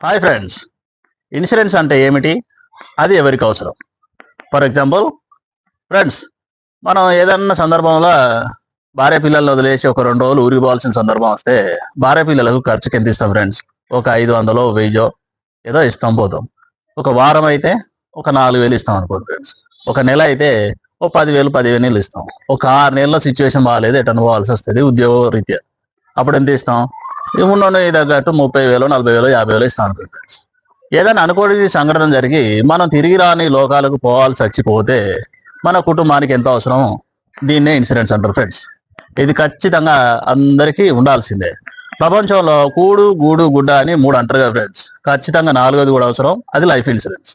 Hi friends, insurance అంటే ఏమిటి? అది ఎవరికి అవసరం? ఫర్ ఎగ్జాంపుల్ ఫ్రెండ్స్, మనం ఏదన్నా సందర్భంలో భార్య పిల్లల్ని వదిలేసి ఒక 2 రోజులు ఊరికి పోవాల్సిన సందర్భం వస్తే భార్య పిల్లలకు ఖర్చుకి ఎంత ఇస్తాం ఫ్రెండ్స్? ఒక 500 1000 ఏదో ఇస్తాం పోతాం. ఒక వారం అయితే ఒక 4000 ఇస్తాం అనుకోండి ఫ్రెండ్స్. ఒక నెల అయితే ఓ 10,000 15,000 ఇస్తాం. ఒక 6 నెలల సిచ్యువేషన్ బాగాలేదు, ఎటన్నా పోవాల్సి వస్తుంది ఉద్యోగ రీత్యా. అప్పుడు ఎంత ఇస్తాం? ఈ ఉన్నోని తగ్గట్టు 30,000 40,000 50,000 ఇస్తాం అనుకోండి ఫ్రెండ్స్. ఏదైనా అనుకోని సంఘటన జరిగి మనం తిరిగి రాని లోకాలకు పోవాల్సి వచ్చిపోతే మన కుటుంబానికి ఎంత అవసరం? దీన్నే ఇన్సూరెన్స్ అంటారు ఫ్రెండ్స్. ఇది ఖచ్చితంగా అందరికీ ఉండాల్సిందే. ప్రపంచంలో కూడు గూడు గుడ్డ అని 3 అంటారు కదా ఫ్రెండ్స్. ఖచ్చితంగా 4వది కూడా అవసరం, అది లైఫ్ ఇన్సూరెన్స్.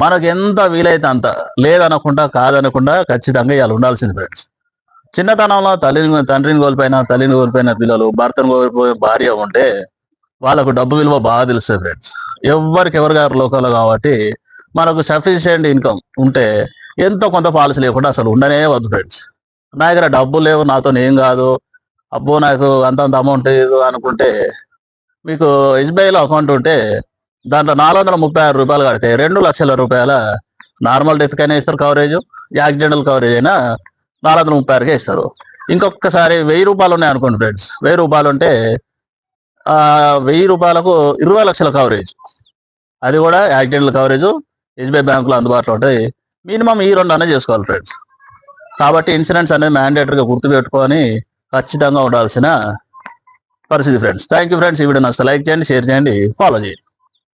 మనకు ఎంత వీలైతే అంత, లేదనకుండా కాదనకుండా ఖచ్చితంగా ఇవాళ ఉండాల్సింది ఫ్రెండ్స్. చిన్నతనంలో తండ్రిని కోల్పోయిన పిల్లలు, భర్తను కోల్పోయిన భార్య ఉంటే వాళ్ళకు డబ్బు విలువ బాగా తెలుస్తుంది ఫ్రెండ్స్. ఎవరు గారు లోకాలు కాబట్టి మనకు సఫిషియెంట్ ఇన్కమ్ ఉంటే ఎంతో కొంత పాలసీ లేకుండా అసలు ఉండనే వద్దు ఫ్రెండ్స్. నా దగ్గర డబ్బులు లేవు, నాతో ఏం కాదు, అబ్బో నాకు అంతంత అమౌంట్ లేదు అనుకుంటే, మీకు ఎస్బీఐలో అకౌంట్ ఉంటే దాంట్లో 436 రూపాయలు కడితే 2 లక్షల రూపాయల నార్మల్ డెత్ కైనా ఇస్తారు కవరేజ్, యాక్సిడెంటల్ కవరేజ్ అయినా 436కే ఇస్తారు. ఇంకొకసారి 1000 రూపాయలు ఉన్నాయి అనుకోండి ఫ్రెండ్స్. 1000 రూపాయలు ఉంటే 1000 రూపాయలకు 20 లక్షల కవరేజ్, అది కూడా యాక్సిడెంటల్ కవరేజ్ ఎస్బీఐ బ్యాంకులో అందుబాటులో ఉంటాయి. మినిమం ఈ 2 అనే చేసుకోవాలి ఫ్రెండ్స్. కాబట్టి ఇన్సూరెన్స్ అనేది మ్యాండేటరీగా గుర్తుపెట్టుకొని ఖచ్చితంగా ఉండాల్సిన పరిస్థితి ఫ్రెండ్స్. Thank you friends. ఈ వీడియో నచ్చితే లైక్ చేయండి, షేర్ చేయండి, ఫాలో చేయండి.